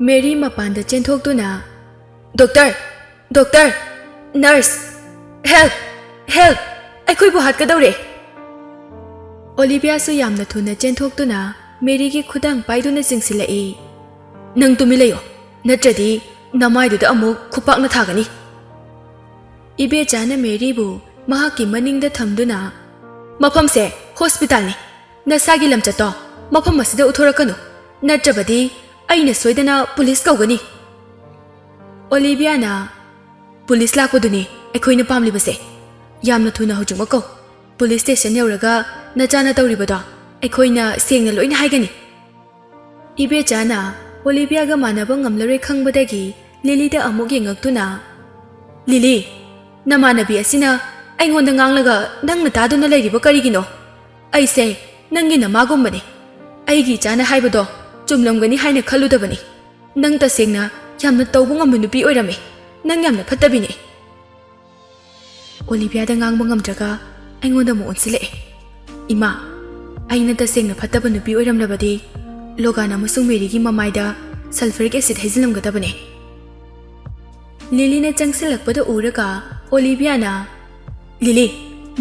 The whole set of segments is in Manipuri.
Mary mapanda chenthoktuna Doctor Nurse Help Aikhoibu hatkadore Olivia su yamna thuna chenthoktuna Mary gi khudang paiduna chingsilai Nang tumilayo natradi namaiduda amuk khupakna thagani Ibe chana Mary bu mahaki maningda thamduna Mafamse hospital ni Nasagi lamchato mafam asida uthorakanu natrabadi aina soidana police kaugani Olivia na police lakpaduni aikhoina pamlibase yamna thuna hojumako police station yauraga nachana tawribado aikhoina sengna loina haigani Ibe chana Olivia ga manaba ngamlare khangbadagi Lily da amuk yengaktuna Lily namanabi asina aingonda nganglaga nangna taduna leiriba karigino aise nangi namagumbani aigi chana haibado chumlamgani haina khaludabani nang tasengna yamna tawbu ngam nupi oirame nang yamna phattabini Olivia da ngangba ngamdraga aingonda mo onsile ima aina tasengna phattaba nupi oiramlabadi Logana musung Mary gi mamaida sulfuric acid hazilamgadabane Lily na changsilakpada uraga Olivia na Lily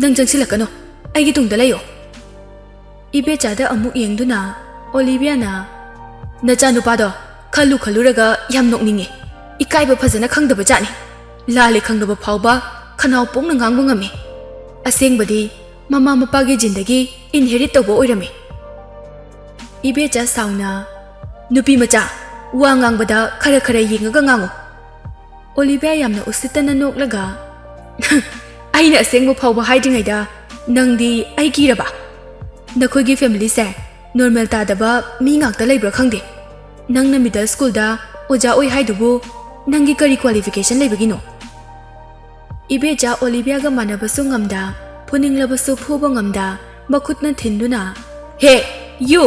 nang changsilakano aigi tungda layo Ibe chada amuk yengduna Olivia na Nachanupado khaluraga yam nokninge ikaiba phajana khangdaba jani lale khangdaba phawba khanau pongna ngangbu ngami asengbadi mama mapagi jindagi inherit tawbo oirame Ibe cha sauna nupi macha wa ngangbada khara yengaga ngangu Olivia yamna usitana noklaga aina asengbo phawba haidingaida nangdi ai kiraba Nakhoigi family se normal tadaba mi ngakta leibra khangde nangna middle school da oja oi haidubu nangi kari qualification leibagino Ibe cha Olivia ga manabasu ngamda phuninglabasu phuba ngamda makhutna thinduna Hey you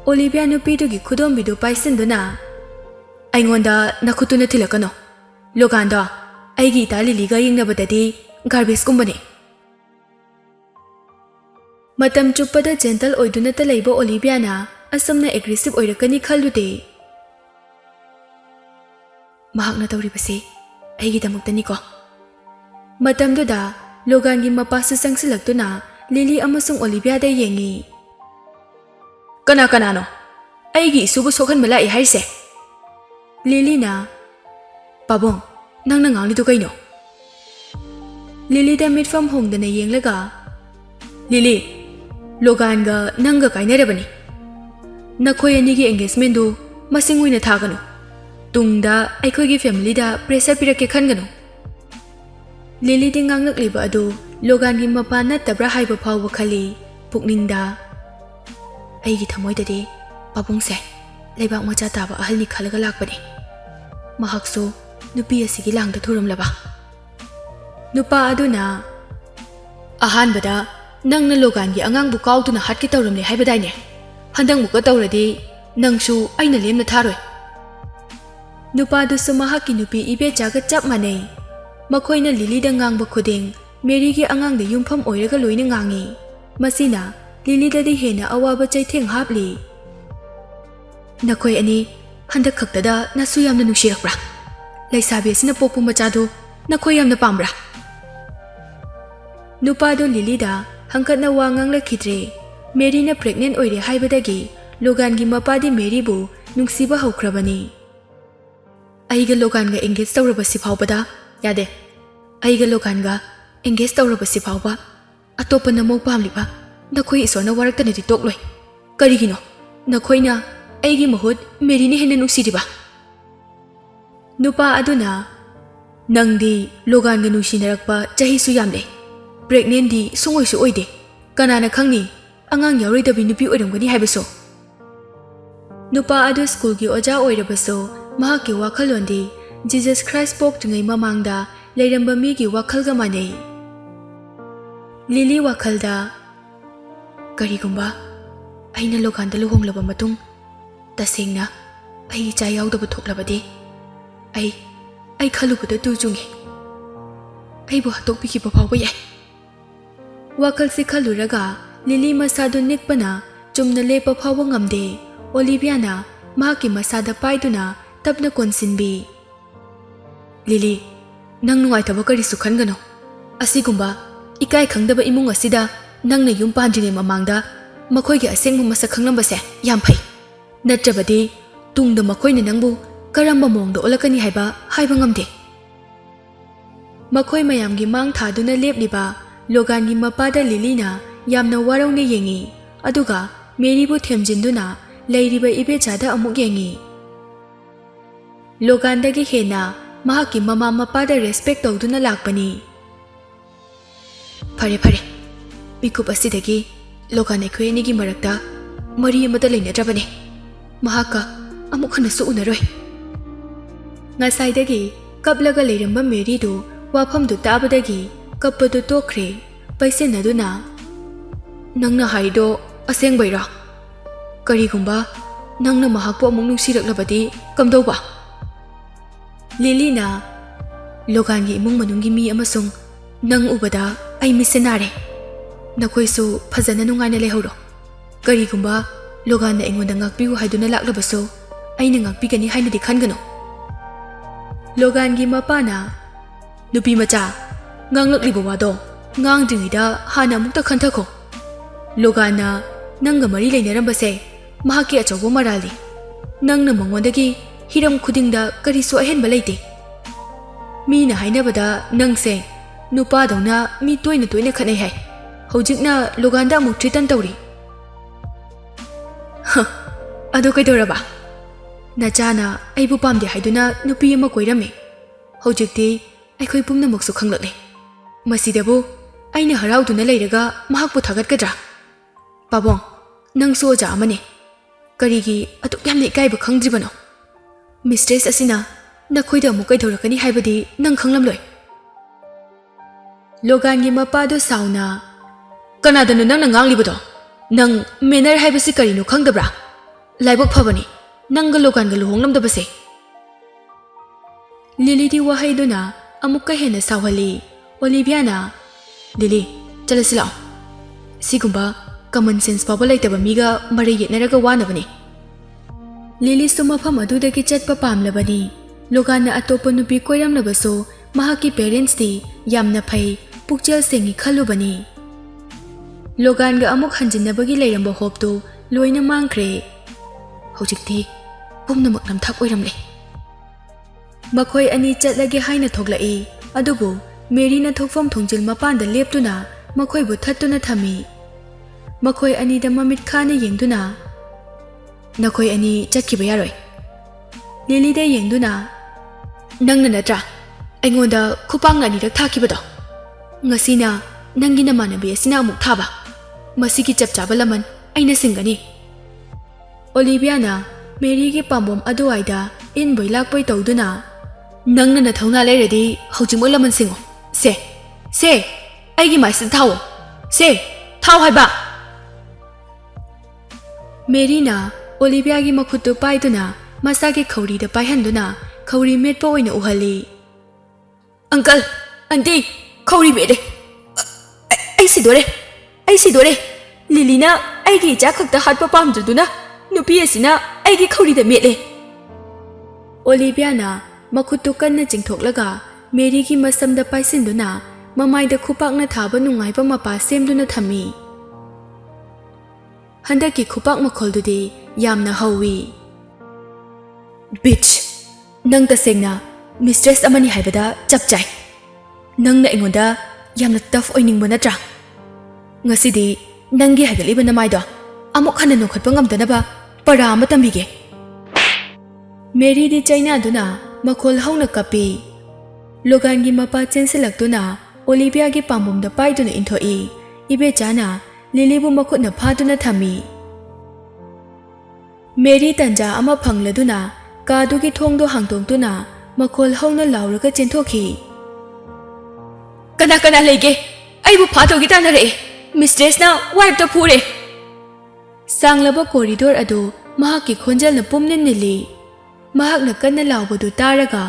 Olivia nupi du gi khudom bidu paisinduna aingonda nakhutuna thilakano loganda aigi ta Lily ga yengnabadadi garbage kumbani Matam chuppada gentle oiduna ta leiba Olivia na asumna aggressive oirakani khalude mahakna tawribase aigi damuktani ko matamdu da logan gi mapasu sangsilaktuna Lily amasung Olivia da yengi kana no aigi isubu sokhan mala I haise Lily na pabong nangna ngangli du kaino Lily da mid from home dana yenglaga Lily Logan ga nanga kainarabani nakhoi ani gi engagement du masing oina thaganu tungda aikhoi gi family da pressure pirake khanganu Lily dingang nakliba adu Logan gi mapana tabra haiba phawba khali pukningda aigi thamoidadi pabungse leibak macha taba ahalni khalaga lakpani mahakso nupi asigi langda thuramlaba nupa aduna ahanbada Nangna Logan gi angang bu kautuna hatki tawramle haibadaine handang bu ka tawradi nangsu aina lemna tharoi nupa du sumahaki nupi Ibe chaga chap manei makhoina Lily da ngangba khuding Mary gi angang da yumpham oiraga loina ngangi masina Lily da di hena awaba chaitheng hapli nakhoi ani handak khaktada nasu yamna nushirakbra laisabi asina pokpu machadu nakhoi yamna pambra nupa do Lily da hangkatna wangang la khidre Mary na pregnant oire haibadagi Logan gi mapadi Mary bu nungsiba haukrabani aiga Logan ga engage tawraba sifawbada yade aiga Logan ga engage tawraba sifawba atopa namo pamliba nakhoi isona waraktana di tokloi karigino nakhoina aigi mahut Mary ni hena nungsiriba nupa aduna nangdi Logan ga nungsinarakpa chahi su yamle pregnant di sungoi su oide kanana khangni angang yauridabi nupi oiramgani haibaso nupa adu school gi oja oirabaso mahaki wakhallondi Jesus Christ pok tungai mamangda leiramba mi gi wakhalga manei Lily wakhalda karigumba aina Loganda luhonglaba matung tasengna ai cha yaudaba thoklabadi ai khalubada tu jungi ai bu hatokpi ki bawba yai wakal si khaluraga Lily masadu nikpana chumna lepa phawba ngamde Olivia na mahakki masada paiduna tapna konsinbi. Lily, nang nungaitaba karisu khangano. Asigumba, ikai khangdaba imung asida nangna yum pandrine mamangda makhoigi asengma masak khanglambase yam phai. Natrabadi tungda makhoina nangbu karamba mongda olakani haiba haiba ngamde. Makhoi mayamgi mang thaduna lepliba Logangi mapada Lilina yamna warauna yengi aduga Marybu themjinduna leiriba ibechada amuk yengi. Logandagi hena mahakki mama mapada respect tawduna lakpani. Phare phare mikup asidagi Logan akhoi anigi marakta mari amata leinadrabane. Mahakka amuk hanasu unaroi. Ngasaidagi kaplaga leiramba Mary du wafamdu tabadagi kapadu tokre paisenaduna nangna haido asengbaira karigumba nangna mahakpo amuk nungsiraklabadi kamdauba. Lilina Logangi imung manunggi mi amasung nang ubada ai misenare nakoisu phajana nungaina lehoro karigumba Loganna engonda ngakpiu haiduna laklabaso aina ngakpigani hainadi khangano. Logangi mapana nupi macha nganglakliba wado ngangdringida hana mukta khanthakho. Loganna nangga mari leinarambase mahakki achaubo marali nangna mangondagi hiram khudingda karisu ahenba leite. Mina hainabada nangse nupa dawna mi toina toina khanai hai hojikna Loganda amuk tritan tawri. Ado kaidoraba nachana aibu pamde haiduna nupi ama koirame hojikti aikhoi pumnamaksu khanglakle masidabu aina harauduna leiraga mahakpu thagatgadra. Pabong nangsu oja amane karigi atuk yamne ikaiba khangdribano. Mistress asina nakhoida amuk kaidorakani haibadi nang khanglamloi. Logangi mapado sauna kanadanu nangna nganglibado nang manner haibasi karinu khangdabra laibok phabani nangga Loganga luhonglamdabase. Lily di wahaiduna amukka hena sawhali. Oliviana Lily chalasila sigumba common sense pawba laitaba miga mari yetnaraga wanabani. Lily sumafam adudagi chatpa pamlabani. Loganna atopa nupi koiramlabaso mahakki parents ti yamna phai pukchel sengi khalubani. Loganga amuk hanjinnabagi leiramba hoptu loina mangkhre hojikti pumnamak namthak oiramle. Makhoi ani chatlage haina thoglai adubu Mary na thokfam thongjil mapanda leptuna makhoi bu thattuna thami. Makhoi ani da mamit khana yengduna nakhoi ani chatkiba yaroi. Lily da yengduna nangna natra aingonda khupang ani rak thakibado ngasina nangi namanabi asina amuk thaba masigi chapchaba laman aina singani. Oliviana Mary gi pambom aduaida in boilakpoi tawduna nangna na thauna leiradi hojimo laman singo se aigi maisa thawo se thaw haiba. Mary na Olivia gi makhutu paiduna masagi khawri da paihanduna khawri metpa oina uhali. Uncle auntie khawri bede ai sidore Lilina aigi ja khakta hatpa pamduduna nupi asina aigi khawri da metle. Oliviana makhutu kanna chingthoklaga Mary gi masamda paisinduna mamaida khupakna thaba nungaiba mapa semduna thami. Handaki khupak makholdudi yamna hawi. Bitch nang tasengna mistress amani haibada chapchai nangna engonda yamna tough oiningba natra ngasidi nangi haigaliba namaido amuk hana nokhatpa ngamdanaba para ama tambige. Mary di China duna makhol hauna kapi. Logangi mapa chensilaktuna Olivia gi pambomda paiduna inthoi ibechana Lilybu makhutna phaduna thami. Mary tanja ama phangladuna kadugi thongdo hangtongtuna makhol hauna lauraga chenthokhi. Kana lege aibu phadogi tanare mistress na wife ta phure. Sanglaba corridor adu mahakki khonjal na pumnin nili. Mahakna kanna laubadu taraga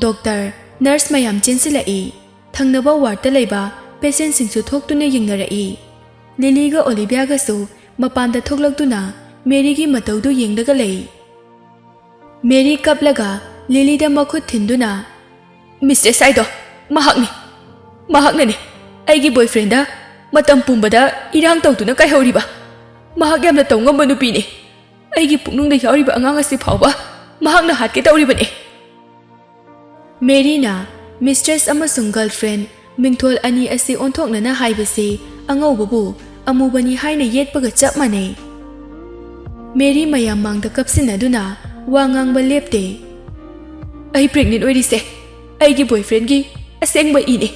doctor nurse mayam chensilai thangnaba ward ta leiba patient singsu thoktuna yingnarai. Lily ga Olivia ga su mapanda thoklaktuna Mary gi mataudu yengdaga lei. Mary kaplaga Lily da makhut thinduna Mistress aido mahakni aigi boyfriend da matam pumbada irang tawtuna kai horiba mahak yamna tawngamba nupi ni aigi puknung da yauriba angang asi phawba mahakna hatke tawribani Mary na Mistress amasung girlfriend mingthol ani asi onthoknana haibase angaubabu amubani haina yetpaga chap manai Mary mayam mangda kapsinaduna wangang lepte ai pregnant oirise aigi boyfriend gi asengba ine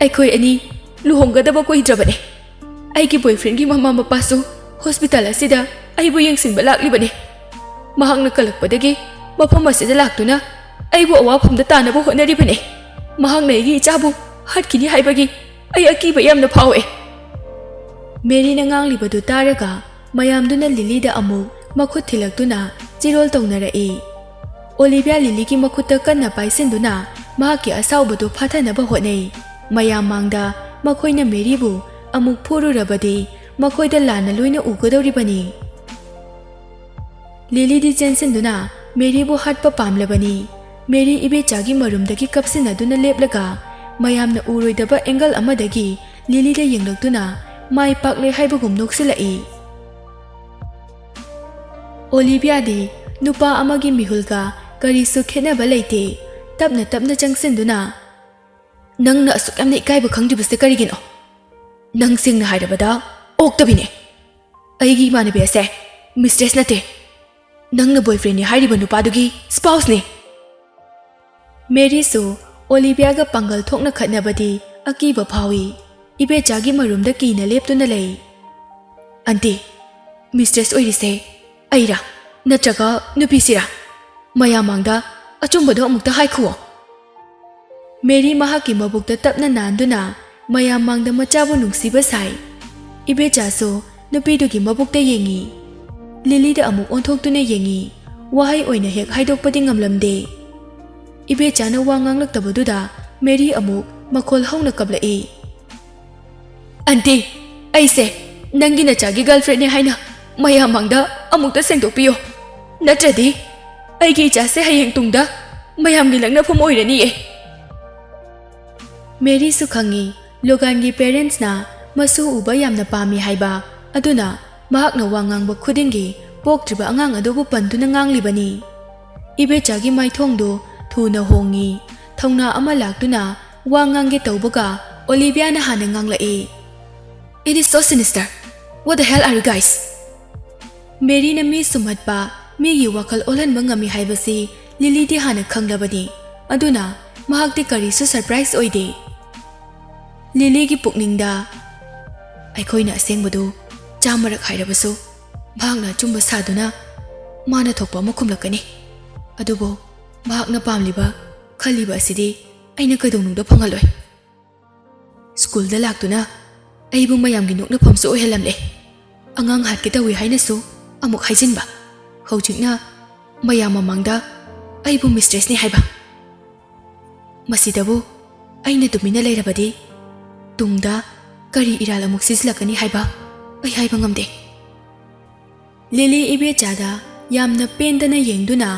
ai khoi ani luhonggadaba koidrabane aigi boyfriend gi mama mapasu hospital asida ai bu yengsingba laklibane mahakna kalakpadagi mafam asida laktuna ai bu awafamda tanaba honaribane mahakna igi ichabu hatkini haibagi ai akiba yamna phawe Mary na nganglibadu taraga mayamduna Lily da amu makhut thilaktuna chirol tawnarai Olivia Lily ki makhutta kanna paisinduna mahaki asaubadu phathanaba honai mayam mangda makhoina Mary bu amuk phururabadi makhoida lana loina ugadoribani Lily di chensinduna Mary bu hatpa pamlabani Mary ibe chagi marumdagi kapsinaduna leplaga mayamna uroidaba angle amadagi Lily da yenglaktuna mai pakle haibagum noksilai Olivia de nupa amagi mihulga karisu khenaba leite tapna changsinduna nangna asuk yamna ikaiba khangdibase karigino nang singna hairabada oktabine aigi manabe ase Mistress nate nangna boyfriend ni hairiba nupadugi spouse ni Mary su Olivia ga pangal thokna khatnabadi akiba phawi ibe chagi marumda kina leptuna lei Auntie Mistress oirise aira natraga nupisira mayamangda achumbado amukta haikhuo Mary mahaki mabukta tapna nanduna mayamangda machabu nungsiba sai ibe chaso nupidugi mabukta yengi Lily da amuk onthoktuna yengi wahai oina hek haidokpadi ngamlamde ibe chana wangang laktabaduda Mary amuk makhol hauna kablai Auntie aise nangi nachagi girlfriend ni haina mayamangda amukta sengdokpiyo natradi aigi chase hayeng tungda mayamgi Langdaipham oirani e Mary su khangi logangi parents na masu uba yamna pami haiba aduna mahakna wangangba khudingi poktriba angang adobu panduna nganglibani ibe chagi maithongdo thuna hongi thongna ama laktuna wangangi tawbaga Olivia na hana nganglai It is so sinister. What the hell are you guys? Mary na mi sumatpa mi wakal olan ngami haibasi Lily di hana khanglabani aduna mahakti karisu surprise oide Lily gi pukningda aikoina asengbadu chamarak hairabasu mahakna chumba saduna mana thokpa makhumlakani adubo mahakna pamliba khaliba asidi aina kaidonungda phangaloi school da laktuna aibu mayamgi noknafam so ohelamle angang hatke tawi hainasu amuk haijinba hojikna mayam mamangda aibu Mistress ni haiba masidabu aina tumina leirabadi tungda kari iral amuk sislakani haiba ai haiba ngamde Lily ibe chada yamna pendana yengduna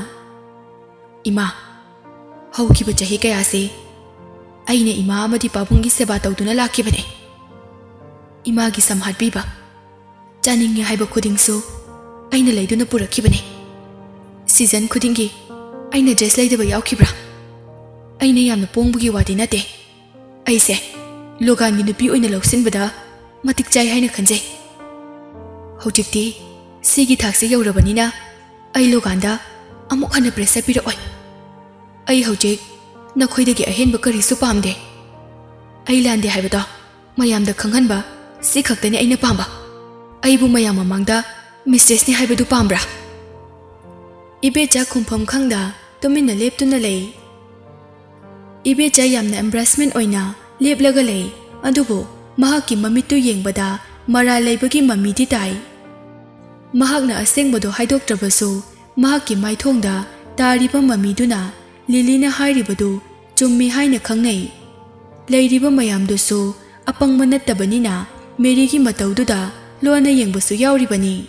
ima haukiba chahi kayase aina ima amadi pabungi seba tawduna lakibane imagi samhatbiba chaningi haiba khudingsu aina leiduna purakibane season khudingi aina dress leidaba yaukibra aina yamna pongbugi wadi nate aise logangi nupi oina lawsinbada matik chai haina khanjai hojikti sigi thakse yaurabanina ai loganda amuk hana pressure pira oi ai hojik nakhoidagi ahenba karisu pamde ai lande haibada mayamda khanghanba si khaktani aina pamba aibu mayam mamangda Mistress ni haibadu pambra ibe cha khumpham khangda tumina leptuna lei ibe cha yamna embarrassment oina leplaga lei adubo mahaki mamitu yengbada mara leibagi mamidi tai mahakna asengbado haidoktrabasu mahaki maithongda tariba mamiduna Lily na hairibadu chummi haina khangnei leiriba mayamdusu apangma nattabanina Mary gi matawduda lona yengbasu yauribani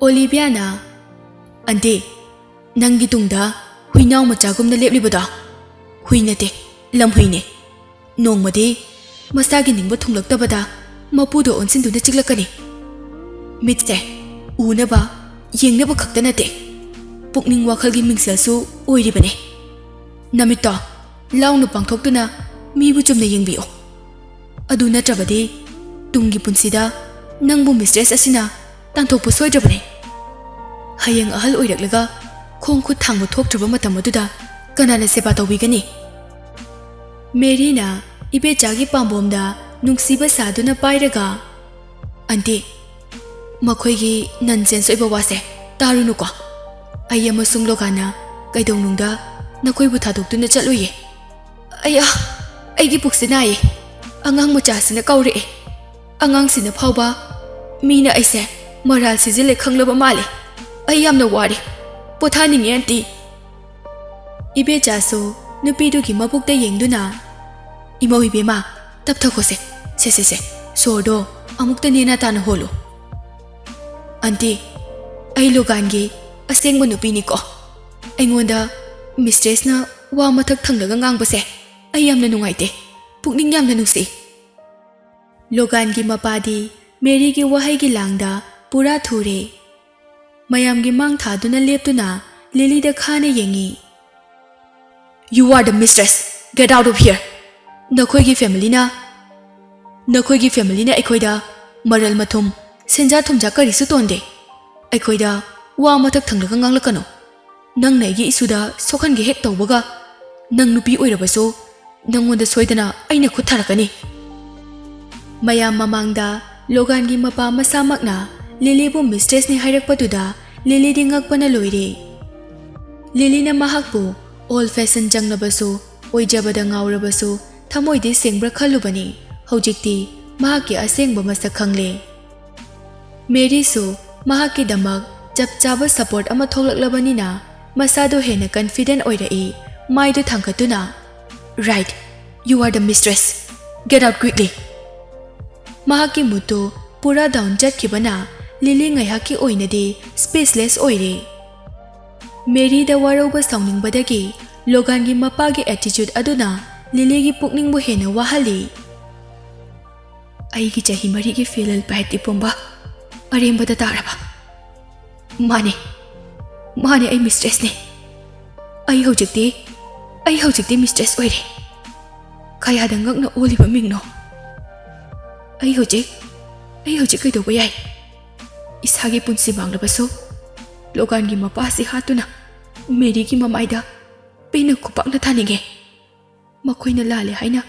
Olivia na Auntie Nangi tungda huinaw machagumna leplibada hui nate lam huine nongmadi masagi ningba thunglaktabada mapudo onsinduna chiklakani mitse unaba yengnaba khakta nate pukning wakhalgi mingselsu oiribane namito launu pangthoktuna mibu chumna yengbiyo adu natrabadi tungi punsida nangbu mistress asina tangthokpu soidrabane hayeng ahal oiraklaga khongkhu thangbu thoktraba matam aduda kanana seba tawbigani Merina ibechagi pambomda nungsiba saduna pairaga ante makhoigi nonsense oiba wase tarunuko ai amasung logana kaidongnungda nakhoibu thadoktuna chatloye aya aigi puksinaye angang machasina kaure angang sina phawba mina aise moral sizile khanglaba male ai yamna wari pothaninge anti ibechaso nupidu gi mabukta yengduna imoi bema tapthakose se sordo amukta nena tana holo anti ai logangi asengba nupini ko aingonda mistress na wa mathak thanglaga ngangbase ai yamna nungaite pukning yamna nusi logangi mapadi Mary gi wahai gi langda pura thure mayam gi mang thaduna leptuna Lily da khana yengi You are the mistress get out of here Nakhoi gi family na aikhoida maral mathum senja thumja kari su tonde aikhoida wa mathak thanglaga nganglakano nang nei gi isuda sokhan gi hek tawbaga nang nupi oirabaso nangonda soidana aina khut tharakani mayam mamangda logan gi mapa masamakna Lily bu mistress ni hairakpaduda Lily di ngakpana loire Lily na mahakpu old fashion jangnabaso oijabada ngaurabaso thamoidi sengbra khalubani hojikti mahaki asengba masak khangle Mary su mahaki damak chapchaba support ama tholaklabani na masado hena confident oirai maidu thangkatuna right you are the mistress get out quickly mahaki mutu pura down jatkibana Lily ngaihaki oinade spaceless oire Mary da waroba saungingbadagi Logan gi mapagi attitude aduna Lily gi pukningbu hena wahali ai gi chahi mari gi filal paiti pomba arembada taraba mane ai mistress ne ai hojikti mistress oire kaya dangak na oliba mingno ai hojik kai doba yai isagi punsi manglabaso Logan gi mapasi hatuna Mary gi mamaida pina kupakna thaninge makhoina lale haina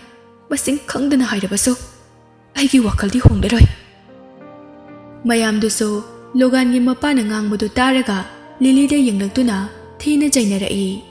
masing khangdana hairabaso aigi wakaldi hongdaroi mayam duso Logan gi mapana ngangbudu taraga Lily da yenglaktuna thina jainarai